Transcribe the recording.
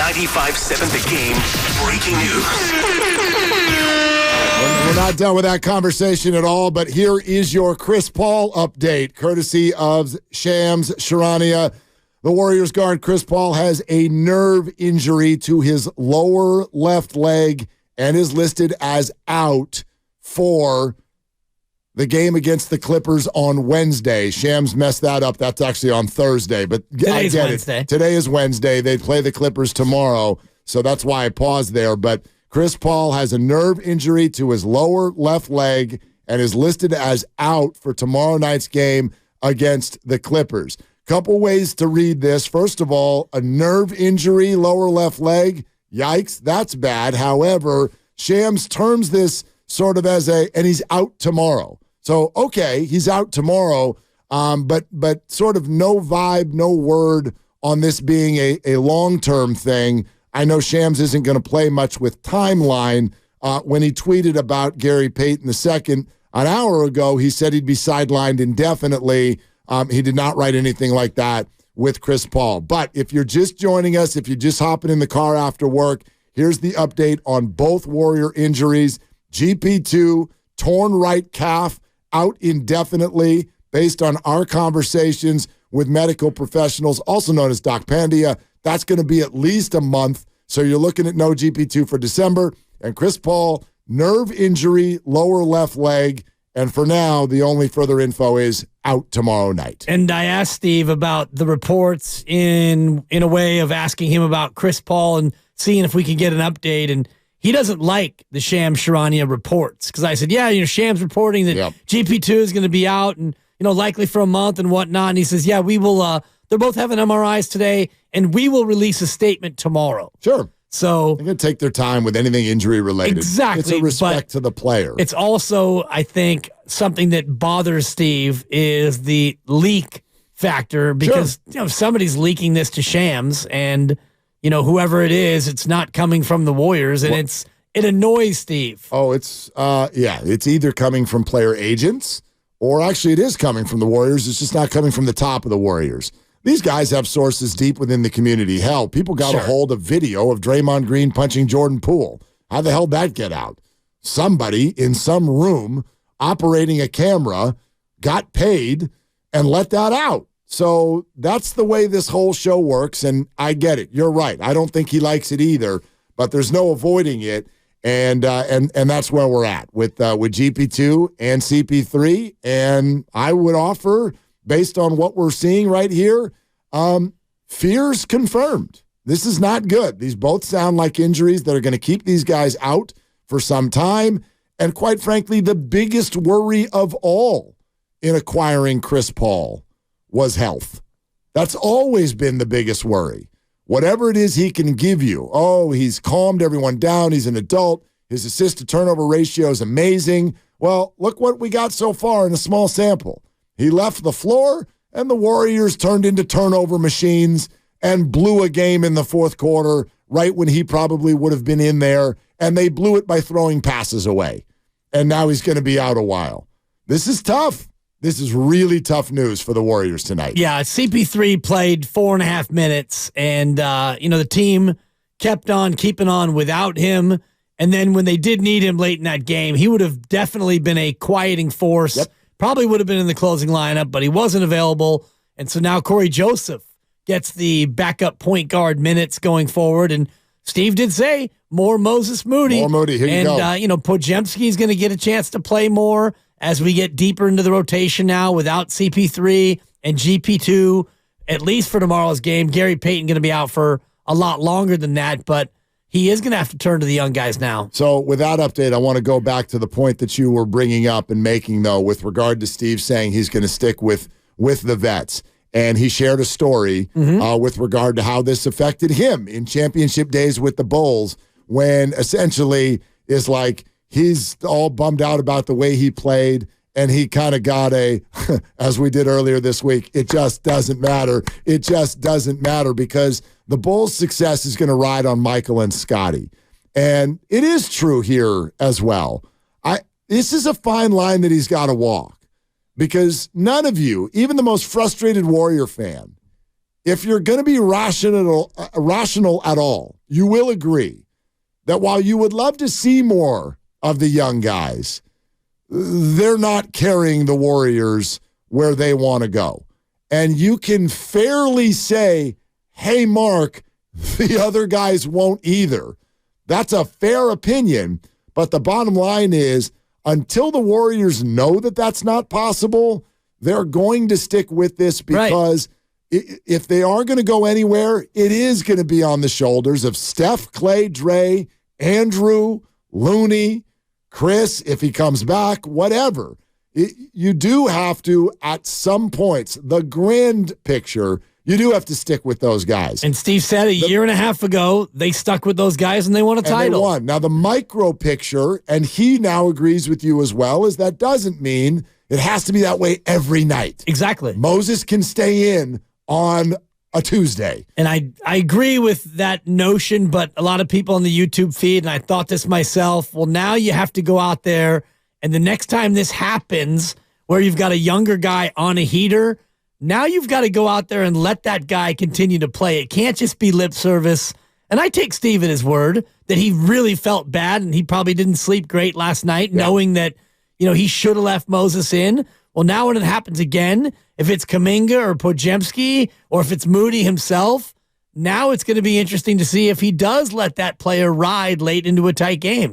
95.7 The Game breaking news. We're not done with that conversation at all, but here is your Chris Paul update, courtesy of Shams Charania. The Warriors guard Chris Paul has a nerve injury to his lower left leg and is listed as out for the game against the Clippers on Wednesday. Shams messed that up. That's actually on Thursday, but Today's I get Wednesday. it. Today is Wednesday. They play the Clippers tomorrow, so that's why I paused there. But Chris Paul has a nerve injury to his lower left leg and is listed as out for tomorrow night's game against the Clippers. Couple ways to read this. First of all, a nerve injury, lower left leg. Yikes, that's bad. However, Shams terms this sort of as and he's out tomorrow. So, okay, he's out tomorrow, but sort of no vibe, no word on this being a long-term thing. I know Shams isn't going to play much with timeline. When he tweeted about Gary Payton II an hour ago, he said he'd be sidelined indefinitely. He did not write anything like that with Chris Paul. But if you're just joining us, if you're just hopping in the car after work, here's the update on both Warrior injuries. GP2, torn right calf, out indefinitely based on our conversations with medical professionals, also known as Doc Pandia. That's going to be at least a month. So you're looking at no GP2 for December. And Chris Paul, nerve injury, lower left leg. And for now, the only further info is out tomorrow night. And I asked Steve about the reports in a way of asking him about Chris Paul and seeing if we could get an update. And he doesn't like the Shams Charania reports because I said, Shams reporting that GP2 is going to be out and, likely for a month and whatnot. And he says, we will, they're both having MRIs today and we will release a statement tomorrow. Sure. So they're going to take their time with anything injury related. Exactly. It's a respect to the player. It's also, I think, something that bothers Steve is the leak factor because if somebody's leaking this to Shams and whoever it is, it's not coming from the Warriors and it annoys Steve. Oh, it's either coming from player agents or actually it is coming from the Warriors. It's just not coming from the top of the Warriors. These guys have sources deep within the community. Hell, people got a hold of video of Draymond Green punching Jordan Poole. How the hell did that get out? Somebody in some room operating a camera got paid and let that out. So that's the way this whole show works, and I get it. You're right. I don't think he likes it either, but there's no avoiding it, and that's where we're at with GP2 and CP3, and I would offer, based on what we're seeing right here, fears confirmed. This is not good. These both sound like injuries that are going to keep these guys out for some time. And quite frankly, the biggest worry of all in acquiring Chris Paul was health. That's always been the biggest worry. Whatever it is he can give you. Oh, he's calmed everyone down. He's an adult. His assist-to-turnover ratio is amazing. Well, look what we got so far in a small sample. He left the floor, and the Warriors turned into turnover machines and blew a game in the fourth quarter right when he probably would have been in there, and they blew it by throwing passes away. And now he's going to be out a while. This is tough. This is really tough news for the Warriors tonight. Yeah, CP3 played 4.5 minutes, and, the team kept on keeping on without him. And then when they did need him late in that game, he would have definitely been a quieting force. Yep. Probably would have been in the closing lineup, but he wasn't available. And so now Corey Joseph gets the backup point guard minutes going forward. And Steve did say more Moses Moody. More Moody, here you go. And, Podziemski's going to get a chance to play more as we get deeper into the rotation now without CP3 and GP2, at least for tomorrow's game. Gary Payton going to be out for a lot longer than that, but he is going to have to turn to the young guys now. So with that update, I want to go back to the point that you were bringing up and making, though, with regard to Steve saying he's going to stick with the vets. And he shared a story with regard to how this affected him in championship days with the Bulls, when essentially is like he's all bummed out about the way he played, and he kind of got as we did earlier this week, it just doesn't matter. It just doesn't matter because the Bulls' success is going to ride on Michael and Scotty. And it is true here as well. This is a fine line that he's got to walk because none of you, even the most frustrated Warrior fan, if you're going to be rational at all, you will agree that while you would love to see more of the young guys, they're not carrying the Warriors where they want to go. And you can fairly say, hey, Mark, the other guys won't either. That's a fair opinion. But the bottom line is, until the Warriors know that that's not possible, they're going to stick with this because if they are going to go anywhere, it is going to be on the shoulders of Steph, Clay, Dre, Andrew, Looney, Chris, if he comes back, whatever. You do have to, at some points, the grand picture, you do have to stick with those guys. And Steve said a year and a half ago, they stuck with those guys and they won a title. And they won. Now, the micro picture, and he now agrees with you as well, is that doesn't mean it has to be that way every night. Exactly. Moses can stay in on a Tuesday. And I agree with that notion, but a lot of people on the YouTube feed, and I thought this myself, well, now you have to go out there, and the next time this happens, where you've got a younger guy on a heater, now you've got to go out there and let that guy continue to play. It can't just be lip service. And I take Steve at his word that he really felt bad, and he probably didn't sleep great last night, knowing that, he should have left Moses in. Well, now when it happens again, if it's Kuminga or Podziemski, or if it's Moody himself, now it's going to be interesting to see if he does let that player ride late into a tight game.